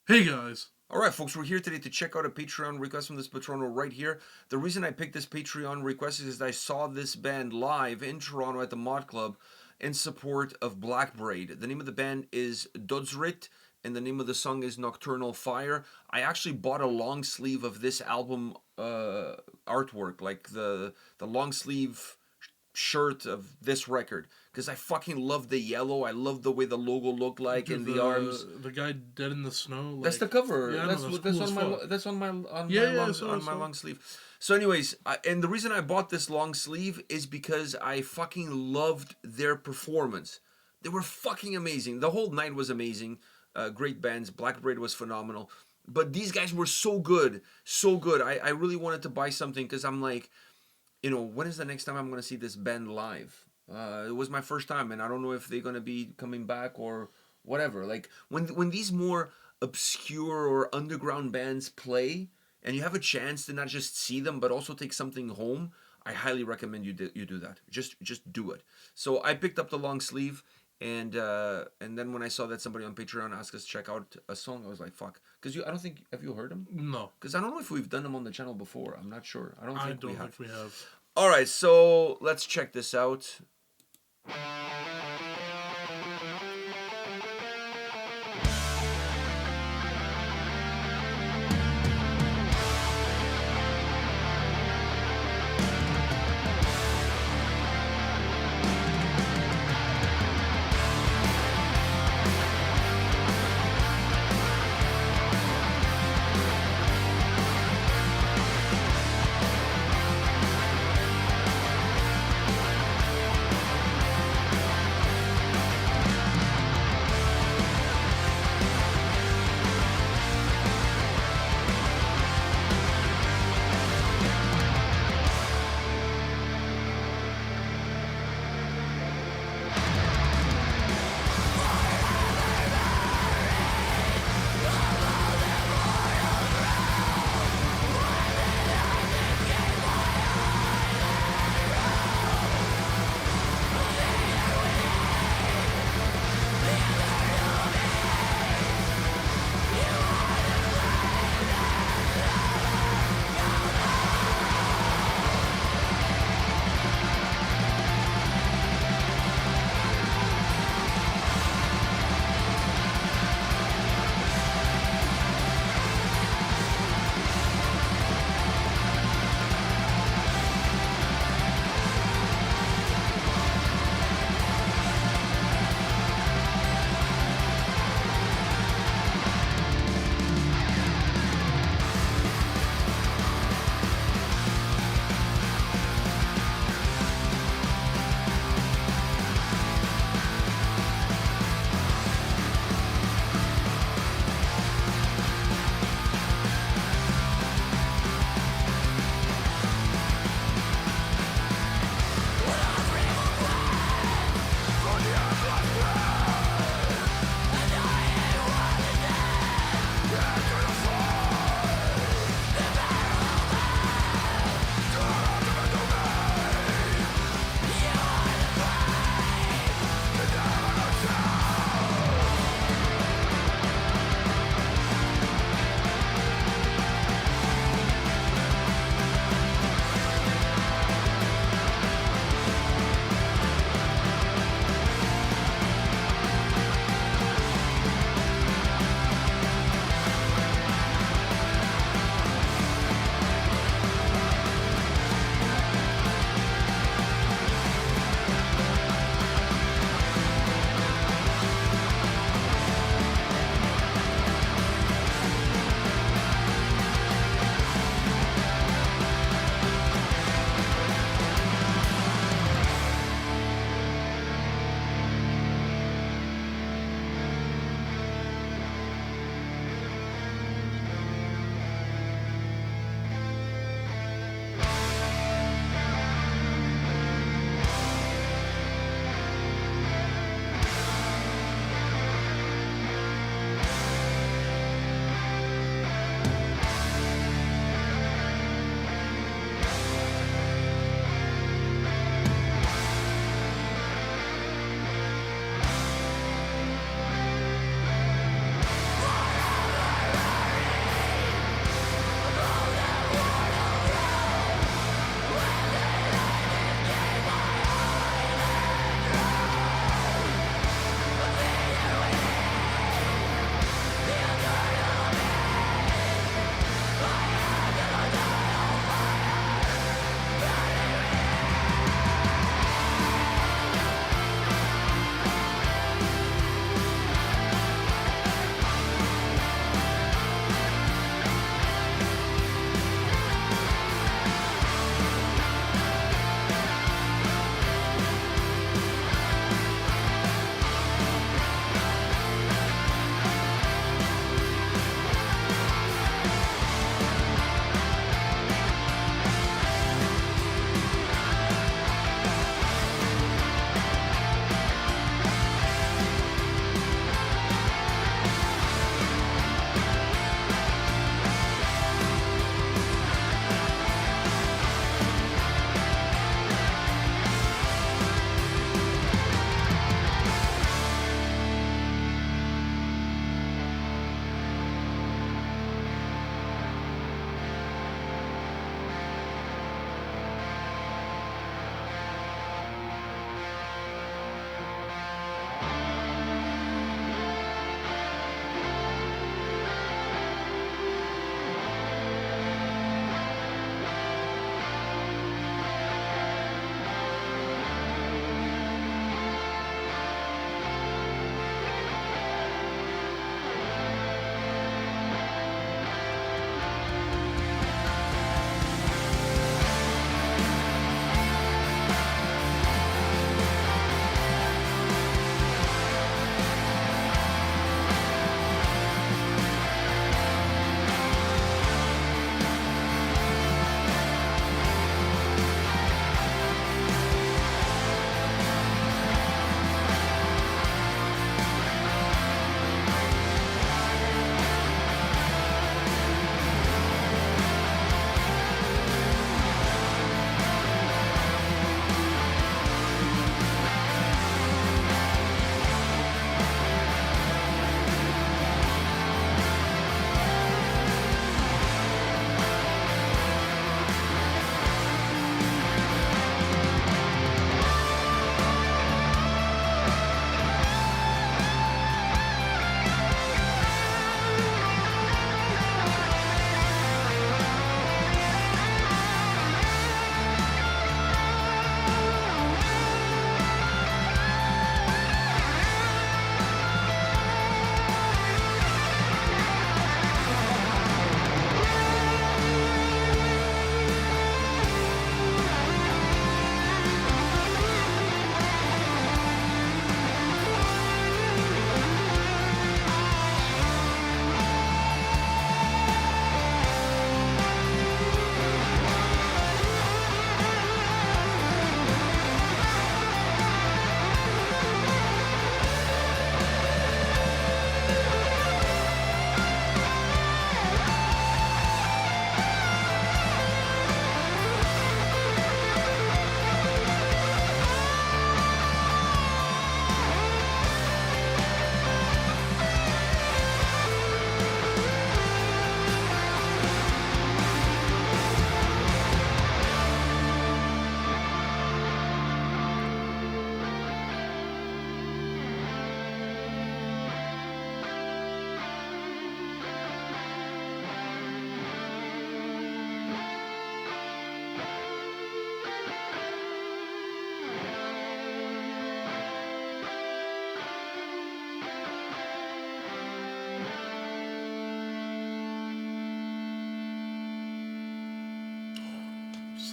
Hey guys. Alright folks, we're here today to check out a Patreon request from this Patrono right here. The reason I picked this Patreon request is I saw this band live in Toronto at the Mod Club in support of Black Braid. The name of the band is Dödsrit and the name of the song is Nocturnal Fire. I actually bought a long sleeve of this album artwork, like the long sleeve shirt of this record, because I fucking love the yellow. I love the way the logo looked like. Dude, and the arms. The guy dead in the snow. That's the cover. Yeah, that's no, what that's that's cool on as my fuck. that's on my Yeah, long sleeve. So, anyways, and the reason I bought this long sleeve is because I fucking loved their performance. They were fucking amazing. The whole night was amazing. Great bands. Black Braid was phenomenal. But these guys were so good, so good. I really wanted to buy something because I'm like, when is the next time I'm gonna see this band live? It was my first time, and I don't know if they're gonna be coming back or whatever. Like when these more obscure or underground bands play, and you have a chance to not just see them but also take something home, I highly recommend you do that. Just do it. So I picked up the long sleeve, and then when I saw that somebody on Patreon asked us to check out a song, I was like, fuck, because I don't think, have you heard them? No, Because I don't know if we've done them on the channel before. I'm not sure. I don't think we have. All right, so let's check this out.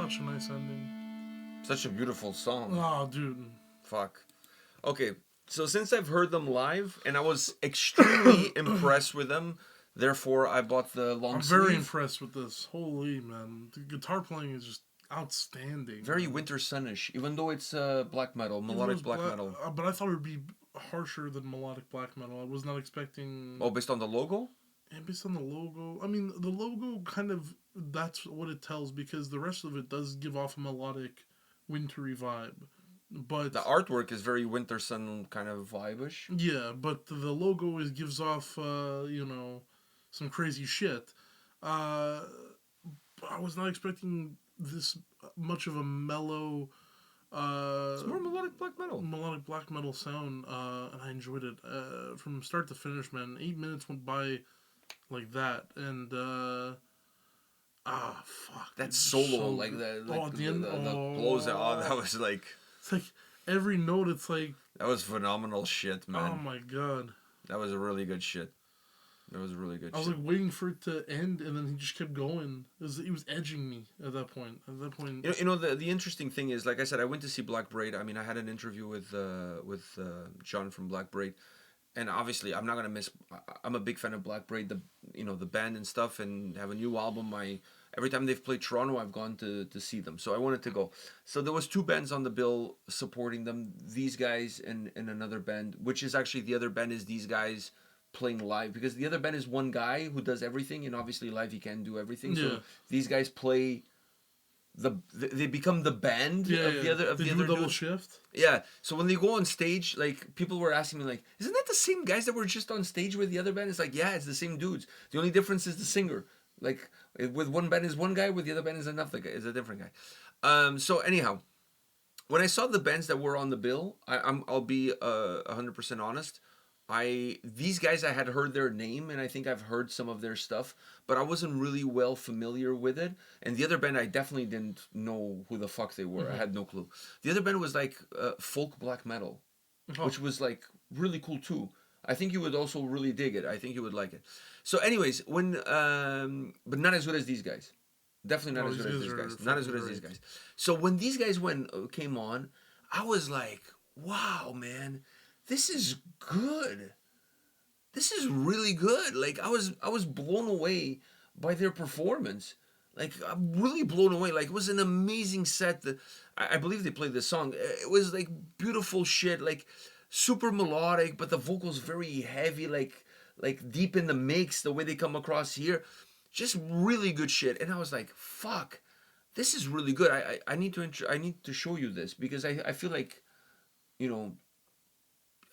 such a nice ending. Such a beautiful song. Oh, dude. Fuck. Okay, so since I've heard them live and I was extremely impressed with them, therefore I bought the long sleeve. I'm very impressed with this. Holy, man. The guitar playing is just outstanding. Very winter sunish, even though it's black metal, melodic black metal. But I thought it would be harsher than melodic black metal. I was not expecting... Oh, based on the logo? And based on the logo, I mean, the logo kind of, that's what it tells, because the rest of it does give off a melodic, wintry vibe. But the artwork is very winter sun kind of vibe-ish. Yeah, but the logo gives off, you know, some crazy shit. I was not expecting this much of a mellow... it's more melodic black metal. Melodic black metal sound, and I enjoyed it. From start to finish, man. 8 minutes went by like that, and fuck. That solo, so like the close out, that was like... It's like every note, it's like... That was phenomenal shit, man. Oh my god. That was a really good shit. That was really good shit. I was like waiting for it to end, and then he just kept going. He was edging me at that point. You know the interesting thing is, like I said, I went to see Black Braid. I mean, I had an interview with John from Black Braid. And obviously, I'm not gonna miss. I'm a big fan of Black Braid, the band and stuff, and have a new album. Every time they've played Toronto, I've gone to see them. So I wanted to go. So there was 2 bands on the bill supporting them. These guys and another band, which is actually the other band is these guys playing live, because the other band is one guy who does everything, and obviously live he can't do everything. Yeah. So these guys play. They become the band of the other double dudes. Shift. Yeah, so when they go on stage, like people were asking me, like, isn't that the same guys that were just on stage with the other band? It's like, yeah, it's the same dudes. The only difference is the singer. Like with one band is one guy, with the other band is another guy, is a different guy. So anyhow, when I saw the bands that were on the bill, I'll be 100% honest. These guys, I had heard their name, and I think I've heard some of their stuff, but I wasn't really well familiar with it. And the other band, I definitely didn't know who the fuck they were. Mm-hmm. I had no clue. The other band was like folk black metal, which was like really cool too. I think you would also really dig it. I think you would like it. So anyways, but not as good as these guys. Definitely not as good as these guys. Not as good as these guys. So when these guys came on, I was like, wow, man. This is good. This is really good. Like I was blown away by their performance. Like I'm really blown away. Like it was an amazing set. I believe they played this song. It was like beautiful shit. Like super melodic, but the vocals very heavy. Like deep in the mix. The way they come across here, just really good shit. And I was like, fuck, this is really good. I need to show you this, because I feel like, you know.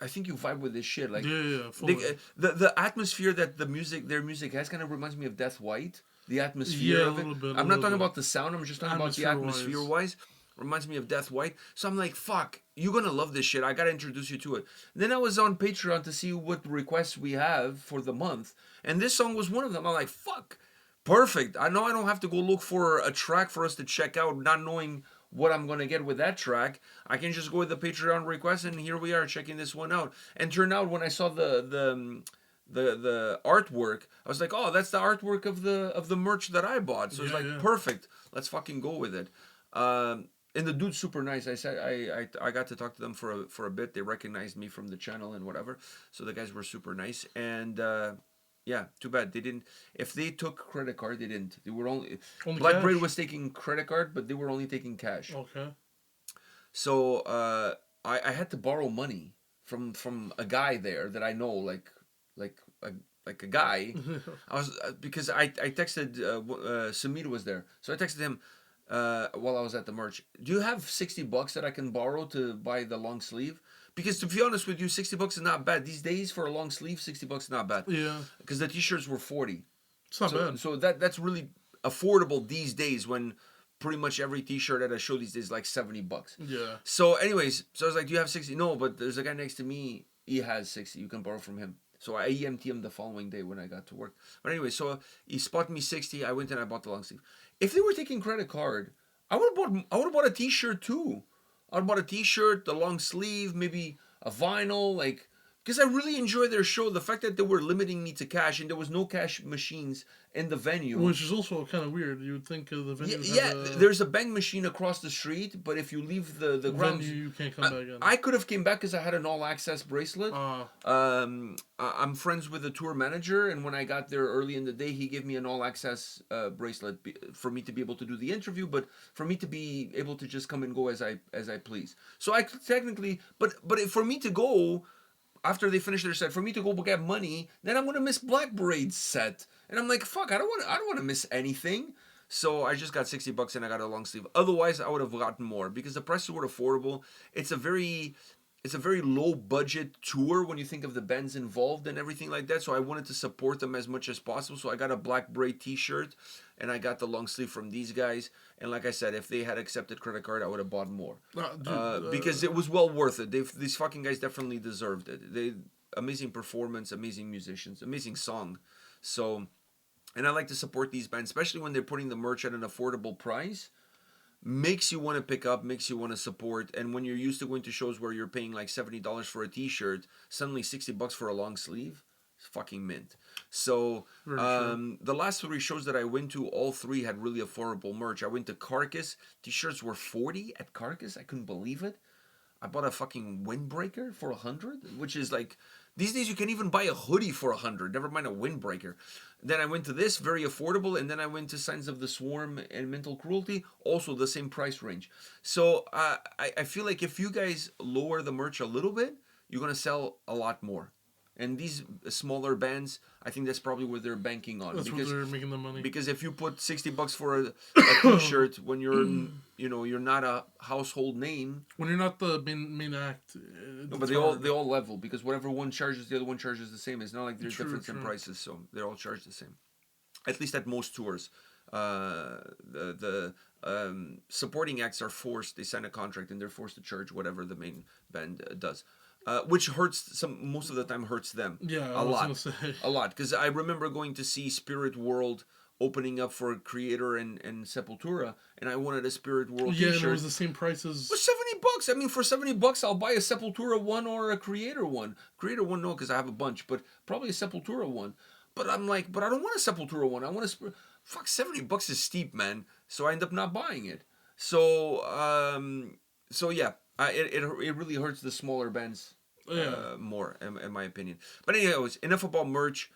I think you vibe with this shit. Like the atmosphere that their music has kind of reminds me of Death White. The atmosphere of it. I'm not talking about the sound. I'm just talking about the atmosphere wise. Reminds me of Death White. So I'm like, fuck, you're gonna love this shit. I gotta introduce you to it. Then I was on Patreon to see what requests we have for the month, and this song was one of them. I'm like, fuck, perfect. I know I don't have to go look for a track for us to check out, not knowing what I'm going to get with that track. I can just go with the Patreon request, and here we are checking this one out. And turned out, when I saw the artwork, I was like, oh, that's the artwork of the merch that I bought. So it's like, perfect. Let's fucking go with it. And the dude's super nice. I said I got to talk to them for a bit. They recognized me from the channel and whatever. So the guys were super nice. And yeah, too bad they didn't. If they took credit card, they didn't. They were only Black Braid was taking credit card, but they were only taking cash. Okay. So I had to borrow money from a guy there that I know, like a guy. Because I texted Samir was there, so I texted him while I was at the merch. Do you have $60 that I can borrow to buy the long sleeve? Because to be honest with you, $60 is not bad. These days for a long sleeve, $60 is not bad. Yeah. Because the t-shirts were $40. It's not bad. So that's really affordable these days, when pretty much every t-shirt at a show these days is like $70. Yeah. So anyways, so I was like, do you have 60? No, but there's a guy next to me. He has 60. You can borrow from him. So I EMT him the following day when I got to work. But anyway, so he spotted me 60. I went and I bought the long sleeve. If they were taking credit card, I would have bought a t-shirt too. I would have bought a t-shirt, the long sleeve, maybe a vinyl, like Because I really enjoy their show. The fact that they were limiting me to cash and there was no cash machines in the venue. Which is also kind of weird. You would think the venue would Yeah, have a there's a bank machine across the street, but if you leave the grounds, venue, you can't come back in. I could have came back because I had an all access bracelet. I'm friends with the tour manager, and when I got there early in the day, he gave me an all access bracelet for me to be able to do the interview, but for me to be able to just come and go as I please. So I could technically, but for me to go. After they finish their set, for me to go get money, then I'm gonna miss Black Braid's set, and I'm like, fuck, I don't want to miss anything. So I just got $60 and I got a long sleeve. Otherwise, I would have gotten more because the prices were affordable. It's a very low budget tour when you think of the bands involved and everything like that. So I wanted to support them as much as possible. So I got a Black Braid T-shirt and I got the long sleeve from these guys. And like I said, if they had accepted credit card, I would have bought more because it was well worth it. These fucking guys definitely deserved it. Amazing performance, amazing musicians, amazing song. So, and I like to support these bands, especially when they're putting the merch at an affordable price. Makes you want to pick up, makes you want to support. And when you're used to going to shows where you're paying like $70 for a t-shirt, suddenly $60 for a long sleeve, it's fucking mint. So the last 3 shows that I went to, all 3 had really affordable merch. I went to Carcass, t-shirts were $40 at Carcass. I couldn't believe it. I bought a fucking windbreaker for $100, which is like, these days you can even buy a hoodie for $100, never mind a windbreaker. Then I went to this, very affordable, and then I went to Signs of the Swarm and Mental Cruelty, also the same price range. So I feel like if you guys lower the merch a little bit, you're going to sell a lot more. And these smaller bands, I think that's probably where they're banking on. That's because, where they're making the money. Because if you put $60 for a t-shirt when you're, you're not a household name. When you're not the main act. No, but they all level because whatever one charges, the other one charges the same. It's not like there's difference in prices, so they're all charged the same. At least at most tours. The supporting acts are forced. They sign a contract and they're forced to charge whatever the main band does. Which hurts most of the time hurts them. Yeah, a lot. Because I remember going to see Spirit World opening up for Creator and Sepultura, and I wanted a Spirit World t-shirt. T-shirt. It was the same price as... It was $70. I mean, for $70, I'll buy a Sepultura one or a Creator one. Creator one, no, because I have a bunch, but probably a Sepultura one. But I'm like, but I don't want a Sepultura one. I want a... Fuck, $70 is steep, man. So I end up not buying it. So yeah, it really hurts the smaller bands more, in my opinion. But anyways, enough about merch.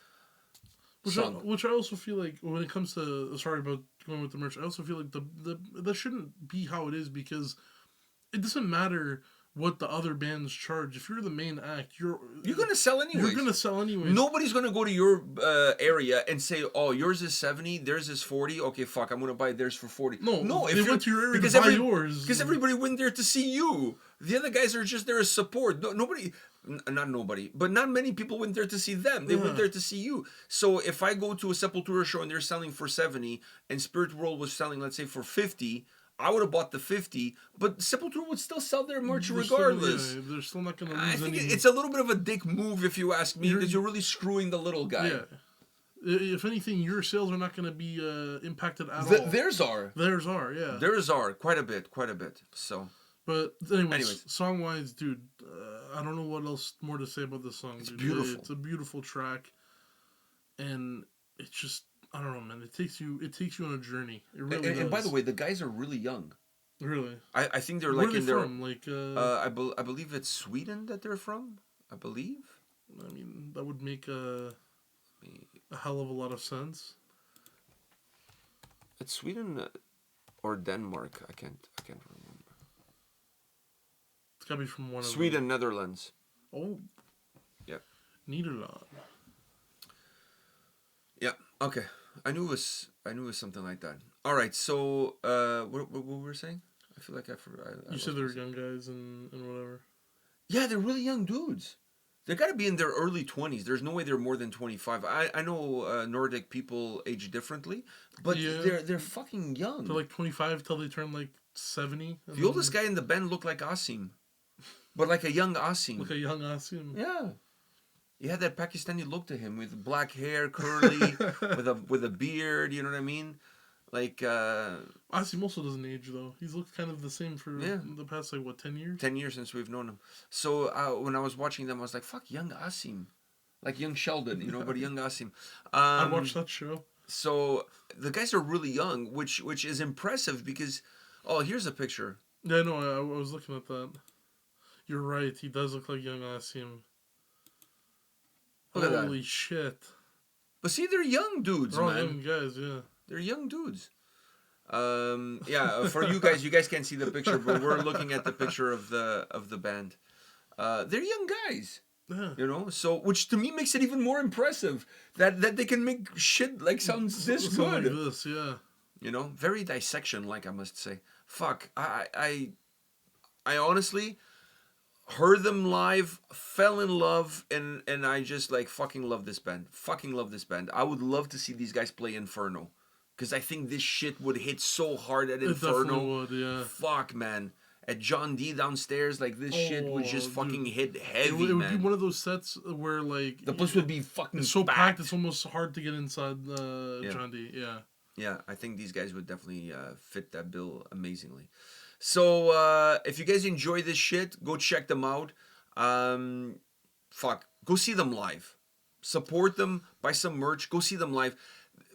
Which I also feel like when it comes to, sorry about going with the merch, I also feel like that shouldn't be how it is, because it doesn't matter what the other bands charge. If you're the main act, you're gonna sell anyways. You're gonna sell anyways. Nobody's gonna go to your area and say, "Oh, yours is 70, theirs is 40. Okay, fuck, I'm gonna buy theirs for 40." No, if they went to your area to buy yours, because everybody went there to see you. The other guys are just there as support. Not nobody, but not many people went there to see them. They went there to see you. So if I go to a Sepultura show and they're selling for 70, and Spirit World was selling, let's say, for 50. I would have bought the 50, but Sepultura would still sell their merch regardless. They're still not going to lose I think it's a little bit of a dick move, if you ask me, because you're really screwing the little guy. Yeah. If anything, your sales are not going to be impacted at all. Theirs are. Theirs are, yeah. Theirs are, quite a bit. So. But anyways. Song-wise, dude, I don't know what else more to say about this song. It's beautiful. It's a beautiful track, and it's just... I don't know, man. It takes you on a journey. It really does. And by the way, the guys are really young. Really? I think they're Where like are in they their... from? Like, I believe it's Sweden that they're from. I believe. I mean, that would make a hell of a lot of sense. It's Sweden or Denmark. I can't remember. It's gotta be from one of Sweden, Netherlands. Oh. Yeah. Nederland. Yeah. Okay. I knew it was something like that. All right, so what were we saying? I feel like I forgot. You said they were young guys and whatever. Yeah, they're really young dudes. They got to be in their early 20s. There's no way they're more than 25. I know Nordic people age differently, but they're fucking young. They're like 25 till they turn like 70. The oldest guy in the band looked like Asim, but like a young Asim. Like a young Asim. Yeah. He had that Pakistani look to him with black hair, curly, with a beard. You know what I mean? Like, Asim also doesn't age though. He's looked kind of the same for Yeah. the past like what 10 years. 10 years since we've known him. So when I was watching them, I was like, "Fuck, young Asim, like young Sheldon, you know, but young Asim." I'd watch that show. So the guys are really young, which is impressive because, oh, here's a picture. Yeah, no, I was looking at that. You're right. He does look like young Asim. Look at that. Holy shit! But see, they're young dudes, They're all man. young guys. Yeah. They're young dudes. Yeah, for you guys can't see the picture, but we're looking at the picture of the band. They're young guys. Yeah. You know, so which to me makes it even more impressive that they can make shit like sounds this Something good. like this, yeah. You know, very dissection, like I must say. Fuck, I honestly heard them live, fell in love, and I just like fucking love this band. Fucking love this band. I would love to see these guys play Inferno, because I think this shit would hit so hard at It Inferno. definitely would, yeah. Fuck, man. At John D downstairs, like this shit would just dude. fucking hit It heavy, would man. be one of those sets where like The place would be fucking it's so packed. It's almost hard to get inside Yeah. John D. Yeah. Yeah, I think these guys would definitely fit that bill amazingly. So if you guys enjoy this shit, go check them out. Fuck, go see them live. Support them, buy some merch, go see them live.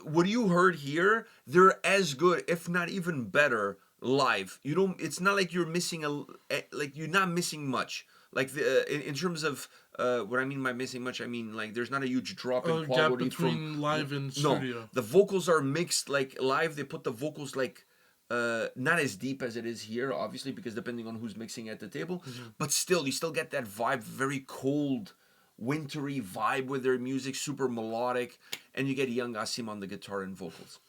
What you heard here, they're as good, if not even better, live. You don't. It's not like you're missing like you're not missing much. Like in terms of what I mean by missing much, I mean like there's not a huge drop in quality gap between live and no, studio. the vocals are mixed. Like live, they put the vocals like not as deep as it is here, obviously, because depending on who's mixing at the table. Mm-hmm. But still, you still get that vibe, very cold, wintry vibe with their music, super melodic, and you get young Asim on the guitar and vocals.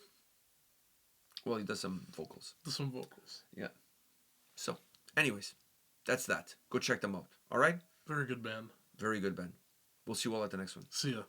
Well, he does some vocals. Some vocals. Yeah. So, anyways, that's that. Go check them out. All right? Very good band. Very good band. We'll see you all at the next one. See ya.